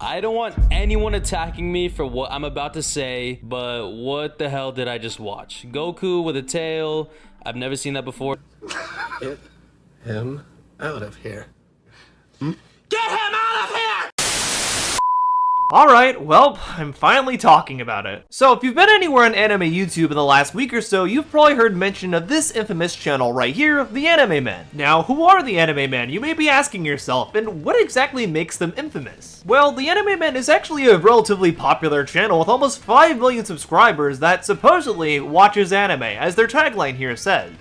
I don't want anyone attacking me for what I'm about to say, but what the hell did I just watch? Goku with a tail. I've never seen that before. Get him out of here. Get him out of here! Alright, well, I'm finally talking about it. So if you've been anywhere on anime YouTube in the last week or so, you've probably heard mention of this infamous channel right here, TheAnimeMen. Now, who are TheAnimeMen, you may be asking yourself, and what exactly makes them infamous? Well, TheAnimeMen is actually a relatively popular channel with almost 5 million subscribers that supposedly watches anime, as their tagline here says.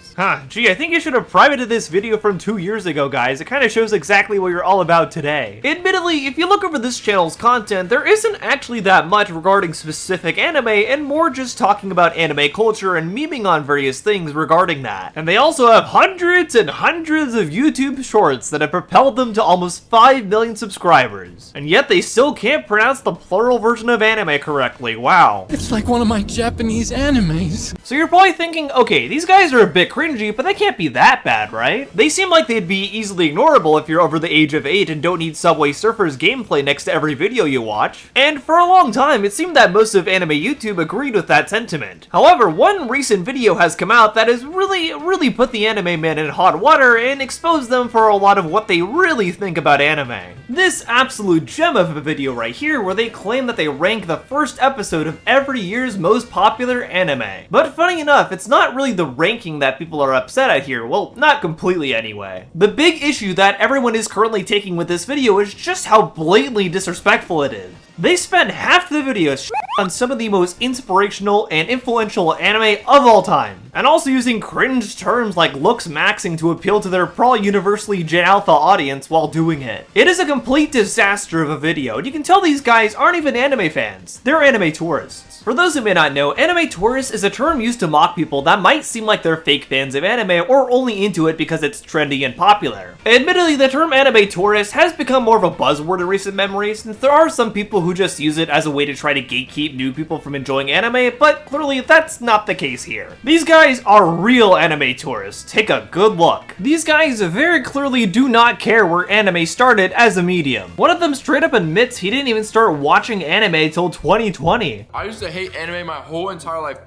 Gee, I think you should have privated this video from 2 years ago, guys. It kind of shows exactly what you're all about today. Admittedly, if you look over this channel's content, there isn't actually that much regarding specific anime, and more just talking about anime culture and memeing on various things regarding that. And they also have hundreds and hundreds of YouTube shorts that have propelled them to almost 5 million subscribers. And yet they still can't pronounce the plural version of anime correctly, wow. It's like one of my Japanese animes. So you're probably thinking, okay, these guys are a bit cringy, but they can't be that bad, right? They seem like they'd be easily ignorable if you're over the age of 8 and don't need Subway Surfers gameplay next to every video you watch. And for a long time, it seemed that most of anime YouTube agreed with that sentiment. However, one recent video has come out that has really put TheAnimeMen in hot water and exposed them for a lot of what they really think about anime. This absolute gem of a video right here where they claim that they rank the first episode of every year's most popular anime. But funny enough, it's not really the ranking that people are upset at here, well, not completely anyway. The big issue that everyone is currently taking with this video is just how blatantly disrespectful it is. They spend half the video on some of the most inspirational and influential anime of all time, and also using cringe terms like looks maxing to appeal to their probably universally Gen Alpha audience while doing it. It is a complete disaster of a video, and you can tell these guys aren't even anime fans, they're anime tourists. For those who may not know, anime tourist is a term used to mock people that might seem like they're fake fans of anime or only into it because it's trendy and popular. Admittedly, the term anime tourist has become more of a buzzword in recent memory, since there are some people who just use it as a way to try to gatekeep new people from enjoying anime, but clearly that's not the case here. These guys are real anime tourists. Take a good look. These guys very clearly do not care where anime started as a medium. One of them straight up admits he didn't even start watching anime till 2020. I used to hate anime my whole entire life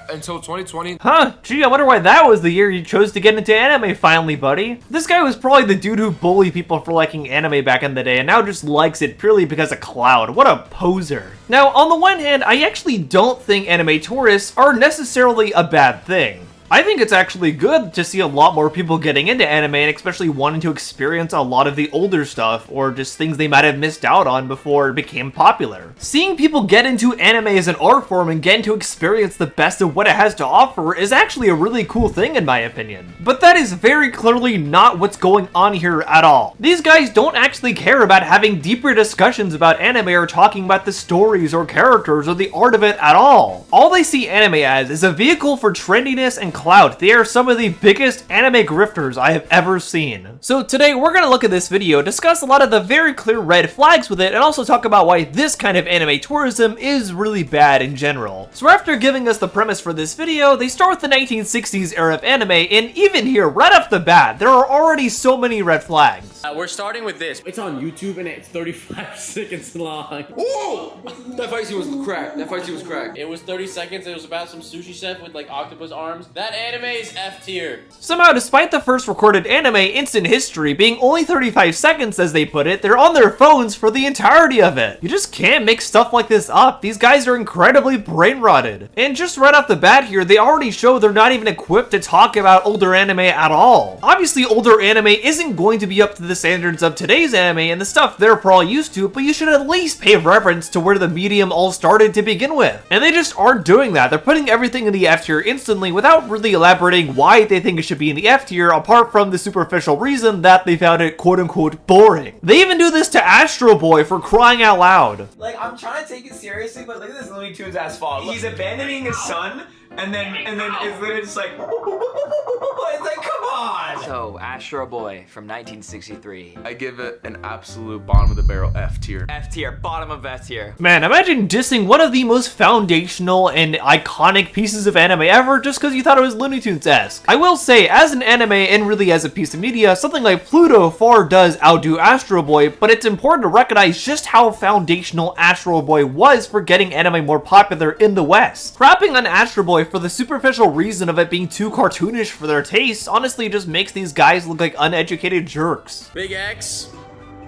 until 2020. Gee, I wonder why that was the year you chose to get into anime finally, buddy. This guy was probably the dude who bullied people for liking anime back in the day and now just likes it purely because of Cloud. What a poser. Now, on the one hand, I actually don't think anime tourists are necessarily a bad thing. I think it's actually good to see a lot more people getting into anime and especially wanting to experience a lot of the older stuff or just things they might have missed out on before it became popular. Seeing people get into anime as an art form and getting to experience the best of what it has to offer is actually a really cool thing in my opinion. But that is very clearly not what's going on here at all. These guys don't actually care about having deeper discussions about anime or talking about the stories or characters or the art of it at all. All they see anime as is a vehicle for trendiness and clout. They are some of the biggest anime grifters I have ever seen. So today we're gonna look at this video, discuss a lot of the very clear red flags with it, and also talk about why this kind of anime tourism is really bad in general. So after giving us the premise for this video, they start with the 1960s era of anime, and even here, right off the bat, there are already so many red flags. We're starting with this. It's on YouTube and it's 35 seconds long. Ooh! That fight scene was cracked. That fight scene was cracked. It was 30 seconds. It was about some sushi chef with like octopus arms. That anime is F tier. Somehow, despite the first recorded anime instant history being only 35 seconds as they put it, they're on their phones for the entirety of it. You just can't make stuff like this up. These guys are incredibly brain rotted. And just right off the bat here, they already show they're not even equipped to talk about older anime at all. Obviously, older anime isn't going to be up to the standards of today's anime and the stuff they're probably used to, but you should at least pay reference to where the medium all started to begin with. And they just aren't doing that. They're putting everything in the F tier instantly without really elaborating why they think it should be in the F tier, apart from the superficial reason that they found it quote-unquote boring. They even do this to Astro Boy, for crying out loud. Like, I'm trying to take it seriously, but look at this Looney Tunes ass fall. He's abandoning his son And then it's literally just like, it's like, come on. So, Astro Boy from 1963. I give it an absolute bottom of the barrel F tier. F tier, bottom of F tier. Man, imagine dissing one of the most foundational and iconic pieces of anime ever just because you thought it was Looney Tunes-esque. I will say, as an anime and really as a piece of media, something like Pluto far does outdo Astro Boy, but it's important to recognize just how foundational Astro Boy was for getting anime more popular in the West. Crapping on Astro Boy for the superficial reason of it being too cartoonish for their taste honestly just makes these guys look like uneducated jerks. Big X.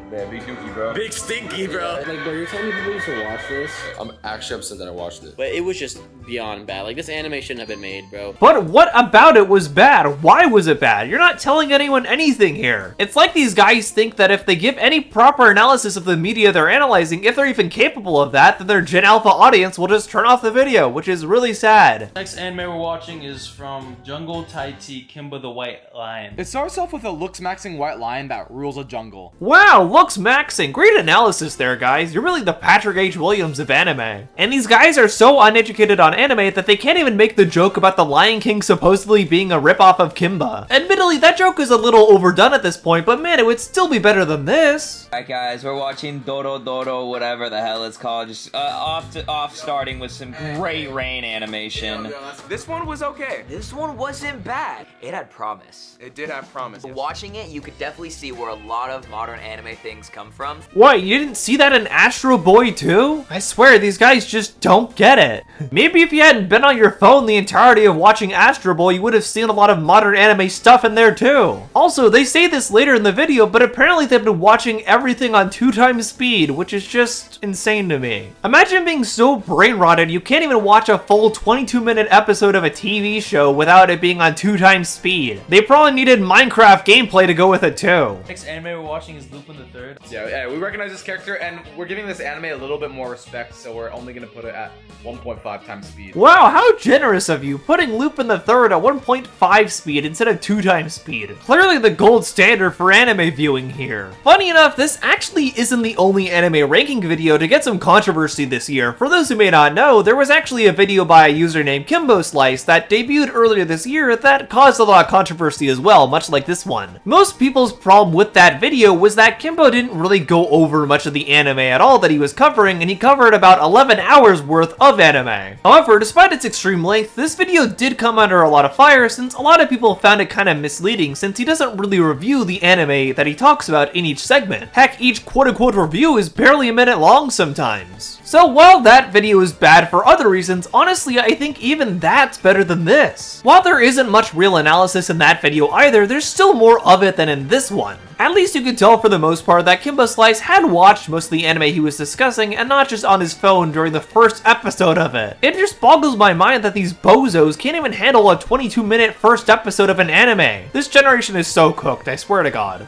Man, big dookie, bro. Big Stinky, bro. Like, bro, you're telling me people used to watch this? I'm actually upset that I watched it. But it was just beyond bad. Like, this anime shouldn't have been made, bro. But what about it was bad? Why was it bad? You're not telling anyone anything here. It's like these guys think that if they give any proper analysis of the media they're analyzing, if they're even capable of that, then their Gen Alpha audience will just turn off the video, which is really sad. Next anime we're watching is from Jungle Taiti Kimba the White Lion. It starts off with a looks-maxing white lion that rules a jungle. Wow, looks maxing. Great analysis there, guys. You're really the Patrick H. Williams of anime. And these guys are so uneducated on anime that they can't even make the joke about the Lion King supposedly being a ripoff of Kimba. Admittedly, that joke is a little overdone at this point, but man, it would still be better than this. Alright guys, we're watching Doro Doro, whatever the hell it's called. Just off starting with some great rain animation. This one was okay. This one wasn't bad. It had promise. It did have promise. Watching it, you could definitely see where a lot of modern anime things come from. What, you didn't see that in Astro Boy too? I swear, these guys just don't get it. Maybe if you hadn't been on your phone the entirety of watching Astro Boy, you would have seen a lot of modern anime stuff in there too. Also, they say this later in the video, but apparently they've been watching everything on 2x speed, which is just insane to me. Imagine being so brain rotted you can't even watch a full 22-minute episode of a TV show without it being on 2x speed. They probably needed Minecraft gameplay to go with it too. Next anime we're watching is Lupin the Third. Yeah, we recognize this character, and we're giving this anime a little bit more respect, so we're only gonna put it at 1.5 times speed. Wow, how generous of you, putting Lupin the Third at 1.5 speed instead of 2x speed. Clearly the gold standard for anime viewing here. Funny enough, this actually isn't the only anime ranking video to get some controversy this year. For those who may not know, there was actually a video by a user named Kimbo Slice that debuted earlier this year that caused a lot of controversy as well, much like this one. Most people's problem with that video was that Kimbo didn't really go over much of the anime at all that he was covering, and he covered about 11 hours worth of anime. However, despite its extreme length, this video did come under a lot of fire since a lot of people found it kind of misleading since he doesn't really review the anime that he talks about in each segment. Heck, each quote-unquote review is barely a minute long sometimes. So while that video is bad for other reasons, honestly I think even that's better than this. While there isn't much real analysis in that video either, there's still more of it than in this one. At least you could tell for the most part that Kimbo Slice had watched most of the anime he was discussing and not just on his phone during the first episode of it. It just boggles my mind that these bozos can't even handle a 22-minute first episode of an anime. This generation is so cooked, I swear to God.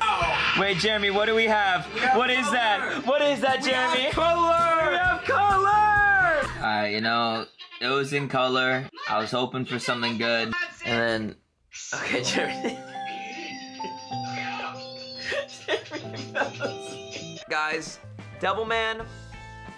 Wait, Jeremy, what do we have? What is that? What is that, Jeremy? We have color! You know, it was in color. I was hoping for something good. And then... Okay, Jeremy. Guys, Devilman,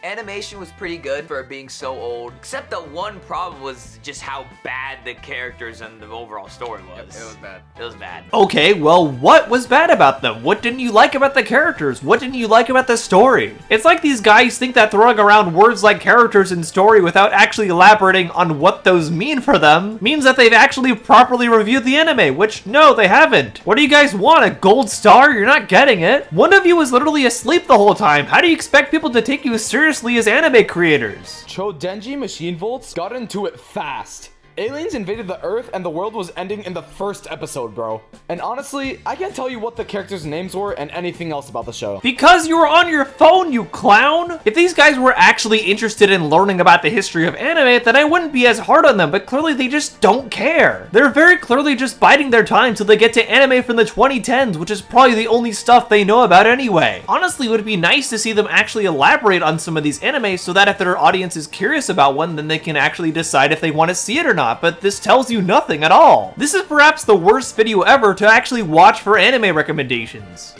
animation was pretty good for it being so old, except the one problem was just how bad the characters and the overall story was. It was bad. It was bad. Okay, well, what was bad about them? What didn't you like about the characters? What didn't you like about the story? It's like these guys think that throwing around words like characters and story without actually elaborating on what those mean for them means that they've actually properly reviewed the anime, which no, they haven't. What do you guys want, a gold star? You're not getting it. One of you was literally asleep the whole time. How do you expect people to take you seriously as anime creators? Chodenji Machine Volts got into it fast. Aliens invaded the Earth and the world was ending in the first episode, bro. And honestly, I can't tell you what the characters' names were and anything else about the show. Because you were on your phone, you clown! If these guys were actually interested in learning about the history of anime, then I wouldn't be as hard on them, but clearly they just don't care. They're very clearly just biding their time till they get to anime from the 2010s, which is probably the only stuff they know about anyway. Honestly, it would be nice to see them actually elaborate on some of these animes so that if their audience is curious about one, then they can actually decide if they want to see it or not. But this tells you nothing at all. This is perhaps the worst video ever to actually watch for anime recommendations.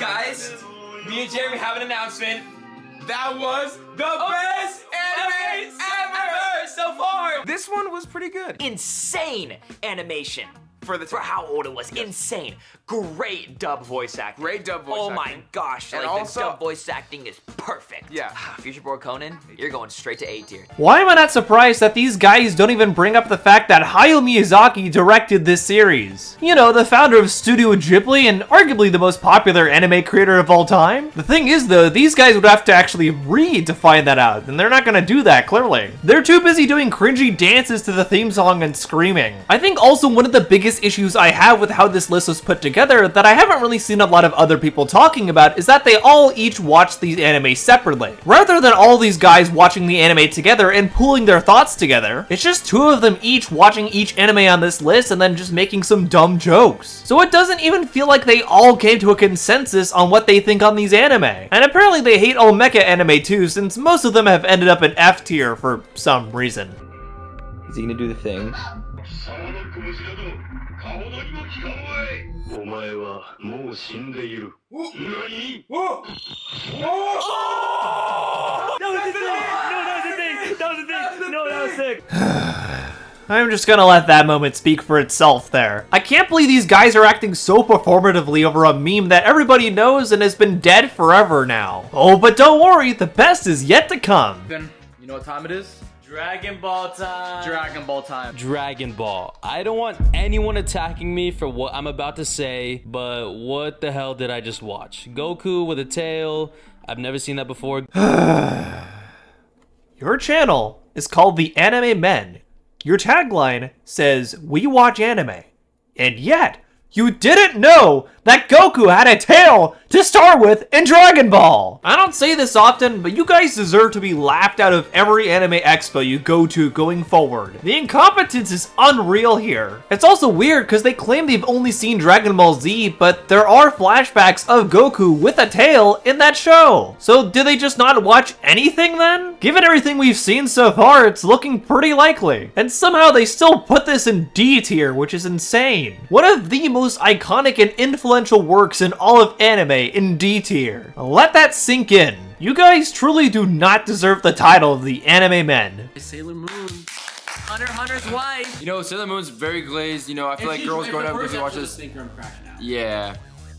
Guys, Me and Jeremy have an announcement. That was the best anime ever so far. This one was pretty good. Insane animation. For how old it was. Insane. Great dub voice acting. Great dub voice Oh acting. my gosh. And Like, also- the dub voice acting is perfect. Yeah. Future Boy Conan, you're going straight to A tier. Why am I not surprised that these guys don't even bring up the fact that Hayao Miyazaki directed this series? You know, the founder of Studio Ghibli and arguably the most popular anime creator of all time. The thing is though, these guys would have to actually read to find that out, and they're not gonna do that, clearly. They're too busy doing cringy dances to the theme song and screaming. I think also one of the biggest issues I have with how this list was put together that I haven't really seen a lot of other people talking about is that they all each watch these anime separately. Rather than all these guys watching the anime together and pooling their thoughts together, it's just two of them each watching each anime on this list and then just making some dumb jokes. So it doesn't even feel like they all came to a consensus on what they think on these anime. And apparently they hate all mecha anime too, since most of them have ended up in F tier for some reason. Is he gonna do the thing? I'm just gonna let that moment speak for itself there. I can't believe these guys are acting so performatively over a meme that everybody knows and has been dead forever now. Oh, but don't worry, the best is yet to come. You know what time it is? Dragon Ball time. Dragon Ball time. Dragon Ball. I don't want anyone attacking me for what I'm about to say, but what the hell did I just watch? Goku with a tail. I've never seen that before. Your channel is called TheAnimeMen. Your tagline says, "We watch anime." And yet, you didn't know that Goku had a tail to start with in Dragon Ball. I don't say this often, but you guys deserve to be laughed out of every anime expo you go to going forward. The incompetence is unreal here. It's also weird because they claim they've only seen Dragon Ball Z, but there are flashbacks of Goku with a tail in that show. So did they just not watch anything then? Given everything we've seen so far, it's looking pretty likely. And somehow they still put this in D tier, which is insane. One of the most iconic and influential works in all of anime in D tier. Let that sink in. You guys truly do not deserve the title of TheAnimeMen. Sailor Moon. Hunter's wife. You know, Sailor Moon's very glazed. You know, I feel like girls growing up doesn't watch this. Yeah.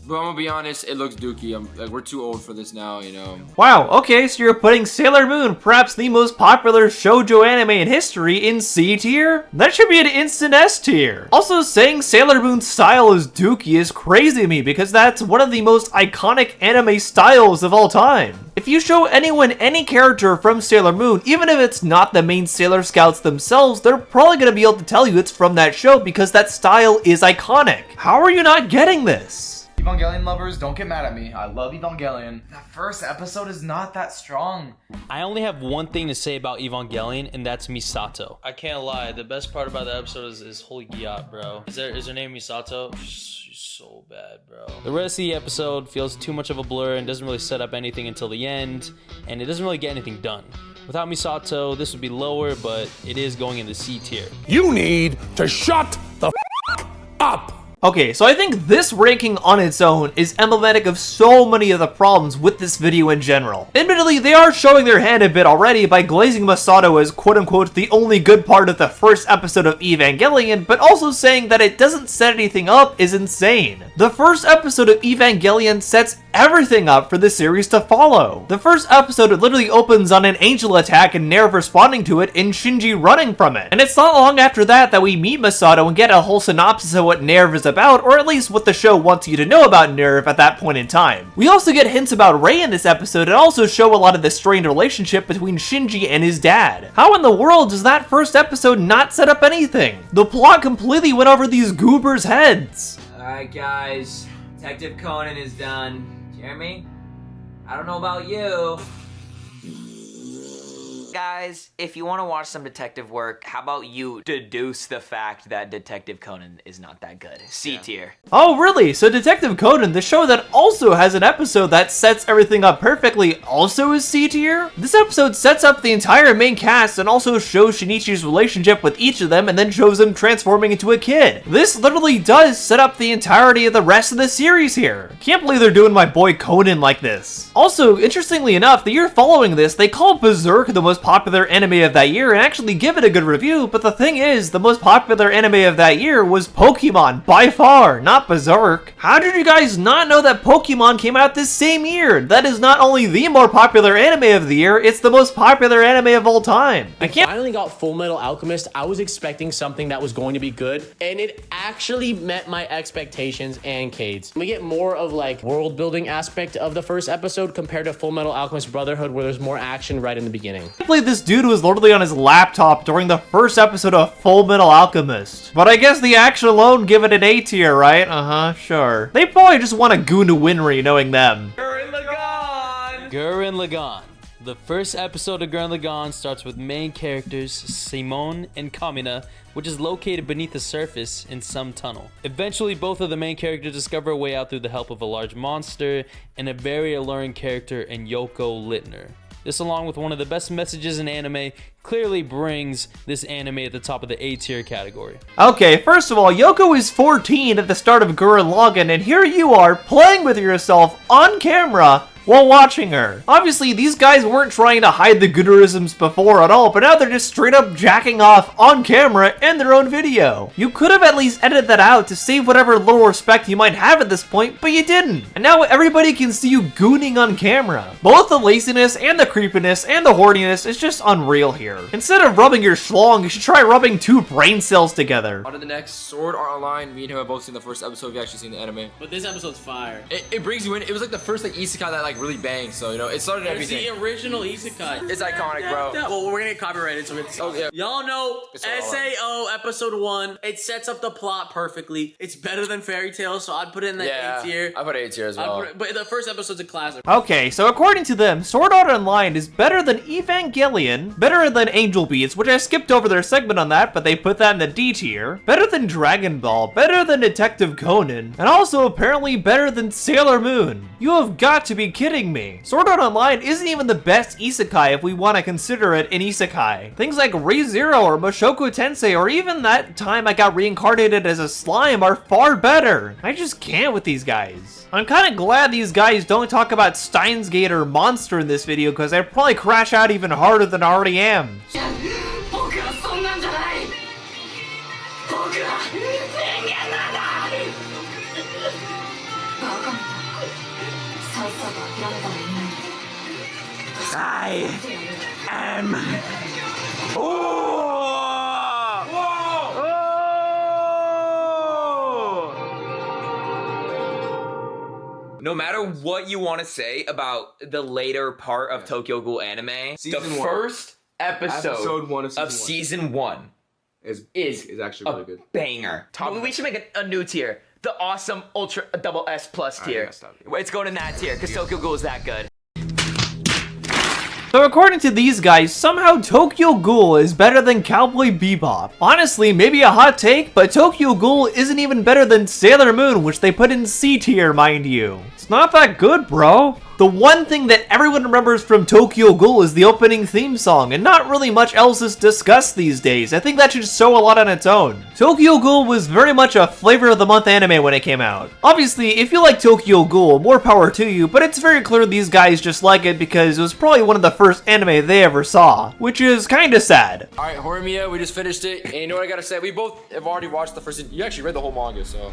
But I'm gonna be honest, it looks dookie. We're too old for this now, you know. Wow, okay, so you're putting Sailor Moon, perhaps the most popular shoujo anime in history, in C tier? That should be an instant S tier. Also, saying Sailor Moon's style is dookie is crazy to me because that's one of the most iconic anime styles of all time. If you show anyone any character from Sailor Moon, even if it's not the main Sailor Scouts themselves, they're probably gonna be able to tell you it's from that show because that style is iconic. How are you not getting this? Evangelion lovers, don't get mad at me. I love Evangelion. That first episode is not that strong. I only have one thing to say about Evangelion, and that's Misato. I can't lie, the best part about the episode is holy gyat, bro. Is her name Misato? She's so bad, bro. The rest of the episode feels too much of a blur and doesn't really set up anything until the end, and it doesn't really get anything done. Without Misato, this would be lower, but it is going in the C tier. You need to shut the up. Okay, so I think this ranking on its own is emblematic of so many of the problems with this video in general. Admittedly, they are showing their hand a bit already by glazing Masato as quote-unquote the only good part of the first episode of Evangelion, but also saying that it doesn't set anything up is insane. The first episode of Evangelion sets everything up for the series to follow. The first episode literally opens on an angel attack and Nerve responding to it and Shinji running from it. And it's not long after that we meet Masato and get a whole synopsis of what Nerve is about, or at least what the show wants you to know about Nerve at that point in time. We also get hints about Rei in this episode and also show a lot of the strained relationship between Shinji and his dad. How in the world does that first episode not set up anything? The plot completely went over these goobers' heads. Alright guys, Detective Conan is done. Jeremy, I don't know about you. guys, if you want to watch some detective work, how about you deduce the fact that Detective Conan is not that good? C tier. Oh, really? So Detective Conan, the show that also has an episode that sets everything up perfectly, also is C tier? This episode sets up the entire main cast and also shows Shinichi's relationship with each of them and then shows him transforming into a kid. This literally does set up the entirety of the rest of the series here. Can't believe they're doing my boy Conan like this. Also, interestingly enough, the year following this, they called Berserk the most popular anime of that year and actually give it a good review, but the thing is, the most popular anime of that year was Pokemon, by far, not Berserk. How did you guys not know that Pokemon came out this same year? That is not only the more popular anime of the year, it's the most popular anime of all time. I finally got Full Metal Alchemist. I was expecting something that was going to be good, and it actually met my expectations and Cade's. We get more of like world building aspect of the first episode compared to Full Metal Alchemist Brotherhood, where there's more action right in the beginning. I believe this dude was literally on his laptop during the first episode of Full Metal Alchemist. But I guess the action alone give it an A tier, right? Sure. They probably just want a goon to Winry, knowing them. Gurren Lagann! Gurren Lagann. The first episode of Gurren Lagann starts with main characters Simone and Kamina, which is located beneath the surface in some tunnel. Eventually, both of the main characters discover a way out through the help of a large monster and a very alluring character in Yoko Littner. This, along with one of the best messages in anime, clearly brings this anime at the top of the A tier category. Okay, first of all, Yoko is 14 at the start of Gurren Lagann, and here you are playing with yourself on camera while watching her. Obviously, these guys weren't trying to hide the gooderisms before at all, but now they're just straight up jacking off on camera in their own video. You could have at least edited that out to save whatever little respect you might have at this point, but you didn't. And now everybody can see you gooning on camera. Both the laziness and the creepiness and the horniness is just unreal here. Instead of rubbing your schlong, you should try rubbing two brain cells together. On to the next, Sword Art Online. Me and him have both seen the first episode. We've actually seen the anime. But this episode's fire. It brings you in. It was like the first like isekai that like really banged. So you know, it started everything. It's the original isekai. It's iconic, bro. Well, we're gonna get copyrighted, so it's y'all know SAO episode 1. It sets up the plot perfectly. It's better than Fairy Tail, so I'd put it in the A tier. I put A tier as well. But the first episode's a classic. Okay, so according to them, Sword Art Online is better than Evangelion, better than Angel Beats, which I skipped over their segment on that, but they put that in the D tier, better than Dragon Ball, better than Detective Conan, and also apparently better than Sailor Moon. You have got to be kidding me. Sword Art Online isn't even the best isekai if we want to consider it an isekai. Things like Re:Zero or Mushoku Tensei or even that time I got reincarnated as a slime are far better. I just can't with these guys. I'm kind of glad these guys don't talk about Steins Gate or Monster in this video because I'd probably crash out even harder than I already am. I am. No matter what you want to say about the later part of Tokyo Ghoul anime, Season the one. first episode 1 of season 1 is actually really good. banger. We should make a new tier. The awesome Ultra Double S Plus tier. It's going in that tier because Tokyo Ghoul is that good. So according to these guys, somehow Tokyo Ghoul is better than Cowboy Bebop. Honestly, maybe a hot take, but Tokyo Ghoul isn't even better than Sailor Moon, which they put in C tier, mind you. It's not that good, bro. The one thing that everyone remembers from Tokyo Ghoul is the opening theme song, and not really much else is discussed these days. I think that should show a lot on its own. Tokyo Ghoul was very much a flavor of the month anime when it came out. Obviously, if you like Tokyo Ghoul, more power to you, but it's very clear these guys just like it because it was probably one of the first anime they ever saw, which is kinda sad. Alright, Horimiya, we just finished it, and you know what I gotta say? We both have already watched the first. You actually read the whole manga, so.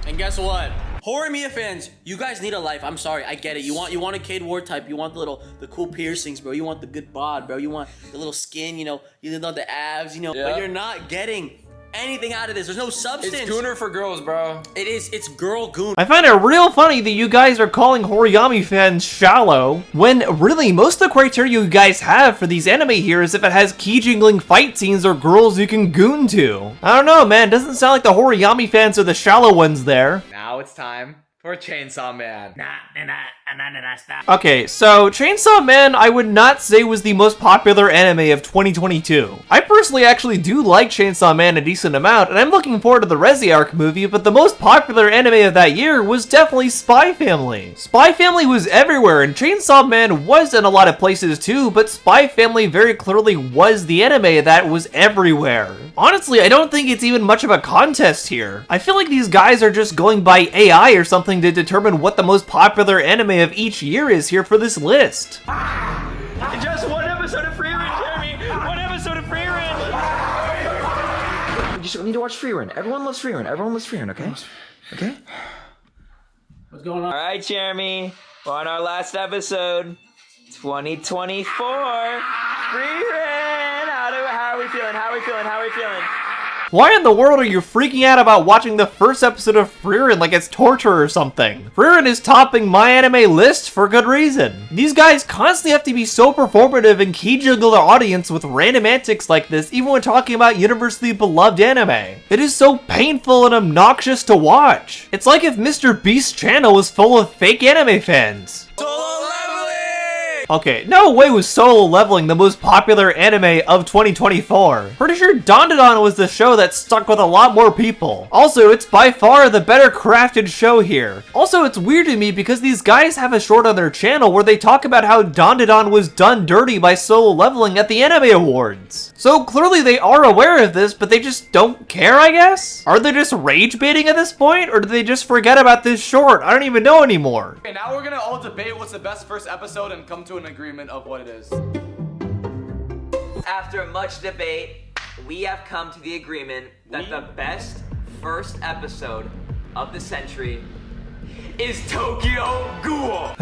And guess what? Horimiya fans, you guys need a life. I'm sorry, I get it. You want a Cade Ward type. You want the cool piercings, bro. You want the good bod, bro. You want the little skin, you know. You want the abs, you know. Yeah. But you're not getting anything out of this. There's no substance. It's gooner for girls, bro. It is. It's girl goon. I find it real funny that you guys are calling Horiyami fans shallow, when really most of the criteria you guys have for these anime here is if it has key jingling fight scenes or girls you can goon to. I don't know, man. Doesn't sound like the Horiyami fans are the shallow ones there. Now it's time Or Chainsaw Man. Okay, so Chainsaw Man I would not say was the most popular anime of 2022. I personally actually do like Chainsaw Man a decent amount, and I'm looking forward to the Resi Arc movie, but the most popular anime of that year was definitely Spy Family. Spy Family was everywhere, and Chainsaw Man was in a lot of places too, but Spy Family very clearly was the anime that was everywhere. Honestly, I don't think it's even much of a contest here. I feel like these guys are just going by AI or something to determine what the most popular anime of each year is here for this list. Just one episode of Free Run, Jeremy! One episode of Free Run! You just need to watch Free Run. Everyone loves Free Run. Everyone loves Free Run, okay? Okay? What's going on? Alright, Jeremy. We're on our last episode. 2024. Free Run! How are we feeling? How are we feeling? How are we feeling? Why in the world are you freaking out about watching the first episode of Frieren like it's torture or something? Frieren is topping my anime list for good reason. These guys constantly have to be so performative and key juggle their audience with random antics like this even when talking about universally beloved anime. It is so painful and obnoxious to watch. It's like if Mr. Beast's channel was full of fake anime fans. Okay, no way was Solo Leveling the most popular anime of 2024. Pretty sure Dandadan was the show that stuck with a lot more people. Also, it's by far the better crafted show here. Also, it's weird to me because these guys have a short on their channel where they talk about how Dandadan was done dirty by Solo Leveling at the Anime Awards. So clearly they are aware of this, but they just don't care, I guess? Are they just rage baiting at this point, or do they just forget about this short? I don't even know anymore. Okay, now we're gonna all debate what's the best first episode and come to an agreement of what it is. After much debate, we have come to the agreement that the best first episode of the century is Tokyo Ghoul.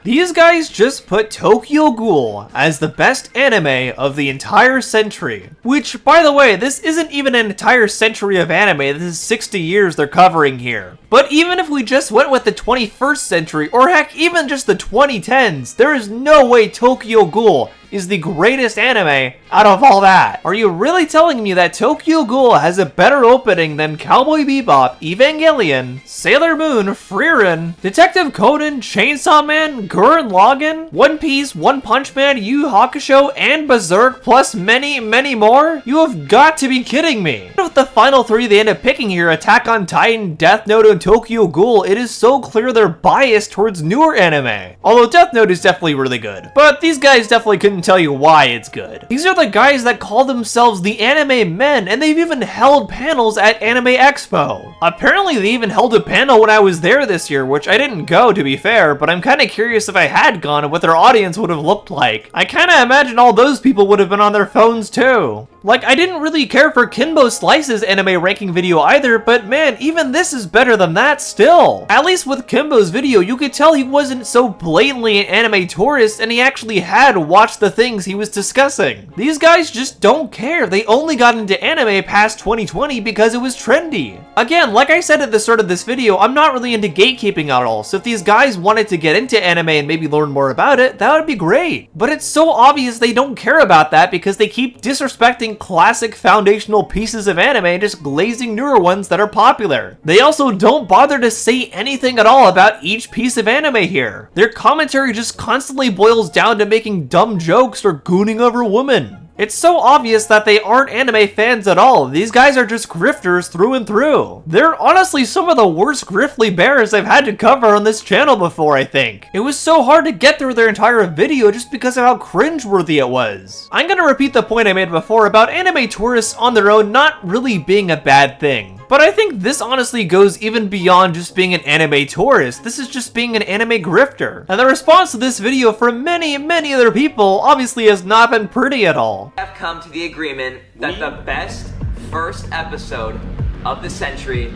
These guys just put Tokyo Ghoul as the best anime of the entire century. Which, by the way, this isn't even an entire century of anime, this is 60 years they're covering here. But even if we just went with the 21st century, or heck, even just the 2010s, there is no way Tokyo Ghoul is the greatest anime out of all that. Are you really telling me that Tokyo Ghoul has a better opening than Cowboy Bebop, Evangelion, Sailor Moon, Frieren, Detective Conan, Chainsaw Man, Gurren Lagann, One Piece, One Punch Man, Yu Yu Hakusho, and Berserk, plus many, many more? You have got to be kidding me. With the final three they end up picking here, Attack on Titan, Death Note, and Tokyo Ghoul, it is so clear they're biased towards newer anime. Although Death Note is definitely really good. But these guys definitely couldn't tell you why it's good. These are the guys that call themselves TheAnimeMen, and they've even held panels at Anime Expo. Apparently they even held a panel when I was there this year, which I didn't go to be fair, but I'm kind of curious if I had gone and what their audience would have looked like. I kind of imagine all those people would have been on their phones too. Like, I didn't really care for Kinbo Slice's anime ranking video either, but man, even this is better than that still. At least with Kimbo's video, you could tell he wasn't so blatantly an anime tourist and he actually had watched the things he was discussing. These guys just don't care. They only got into anime past 2020 because it was trendy. Again, like I said at the start of this video, I'm not really into gatekeeping at all, so if these guys wanted to get into anime and maybe learn more about it, that would be great. But it's so obvious they don't care about that because they keep disrespecting classic foundational pieces of anime and just glazing newer ones that are popular. They also don't bother to say anything at all about each piece of anime here. Their commentary just constantly boils down to making dumb jokes or gooning over women. It's so obvious that they aren't anime fans at all. These guys are just grifters through and through. They're honestly some of the worst griftly bears I've had to cover on this channel before, I think. It was so hard to get through their entire video just because of how cringeworthy it was. I'm gonna repeat the point I made before about anime tourists on their own not really being a bad thing. But I think this honestly goes even beyond just being an anime tourist. This is just being an anime grifter. And the response to this video from many, many other people obviously has not been pretty at all. We have come to the agreement that the best first episode of the century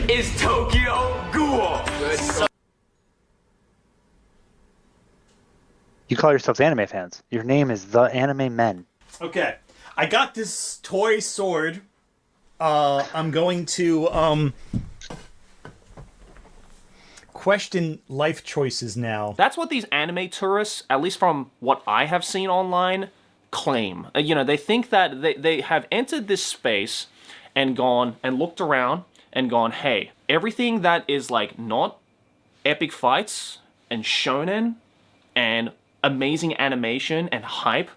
is Tokyo Ghoul. You call yourselves anime fans. Your name is TheAnimeMen. Okay. I got this toy sword. I'm going to, question life choices now. That's what these anime tourists, at least from what I have seen online, claim. You know, they think that they have entered this space and gone and looked around and gone, hey, everything that is like not epic fights and shonen and amazing animation and hype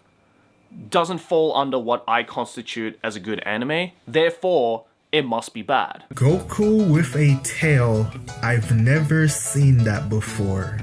doesn't fall under what I constitute as a good anime. Therefore, it must be bad. Goku with a tail. I've never seen that before.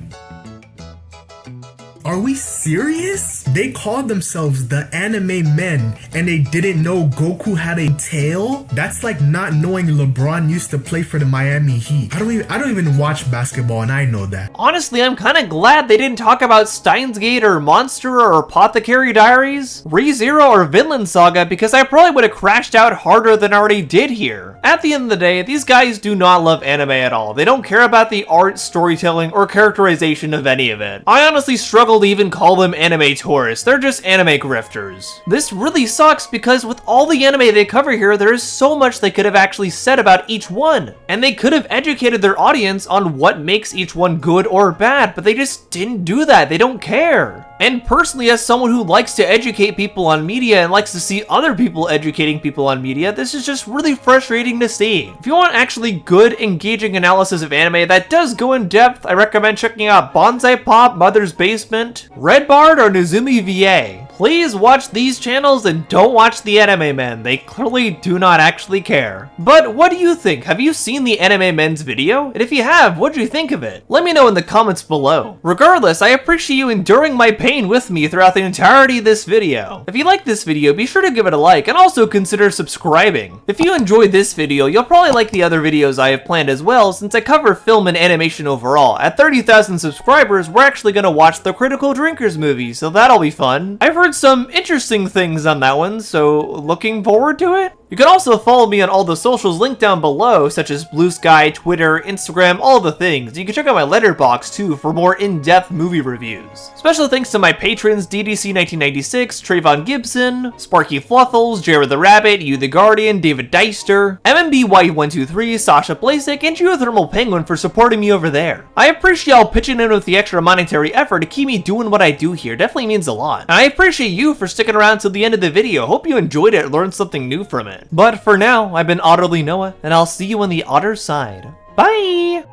Are we serious? They called themselves TheAnimeMen and they didn't know Goku had a tail? That's like not knowing LeBron used to play for the Miami Heat. I don't even watch basketball and I know that. Honestly, I'm kind of glad they didn't talk about Steins Gate or Monster or Apothecary Diaries, ReZero or Vinland Saga, because I probably would have crashed out harder than I already did here. At the end of the day, these guys do not love anime at all. They don't care about the art, storytelling, or characterization of any of it. I honestly struggle to even call them anime tourists. They're just anime grifters. This really sucks because with all the anime they cover here, there is so much they could have actually said about each one. And they could have educated their audience on what makes each one good or bad, but they just didn't do that. They don't care. And personally, as someone who likes to educate people on media and likes to see other people educating people on media, this is just really frustrating to see. If you want actually good, engaging analysis of anime that does go in depth, I recommend checking out Bonsai Pop, Mother's Basement, Red Bard, or Nozumi VA. Please watch these channels and don't watch TheAnimeMen. They clearly do not actually care. But what do you think? Have you seen TheAnimeMen's video? And if you have, what do you think of it? Let me know in the comments below. Regardless, I appreciate you enduring my pain with me throughout the entirety of this video. If you like this video, be sure to give it a like and also consider subscribing. If you enjoyed this video, you'll probably like the other videos I have planned as well, since I cover film and animation overall. At 30,000 subscribers, we're actually gonna watch the Critical Drinkers movie, so that'll be fun. I've heard some interesting things on that one, so looking forward to it. You can also follow me on all the socials linked down below, such as Blue Sky, Twitter, Instagram, all the things. You can check out my letterbox too for more in-depth movie reviews. Special thanks to my patrons DDC1996, Trayvon Gibson, Sparky Fluffles, Jared the Rabbit, You the Guardian, David Deister, MMBY123, Sasha Blasik, and Geothermal Penguin for supporting me over there. I appreciate y'all pitching in with the extra monetary effort to keep me doing what I do here. Definitely means a lot. And I appreciate you for sticking around till the end of the video. Hope you enjoyed it and learned something new from it. But for now, I've been Otterly Noah, and I'll see you on the other side. Bye!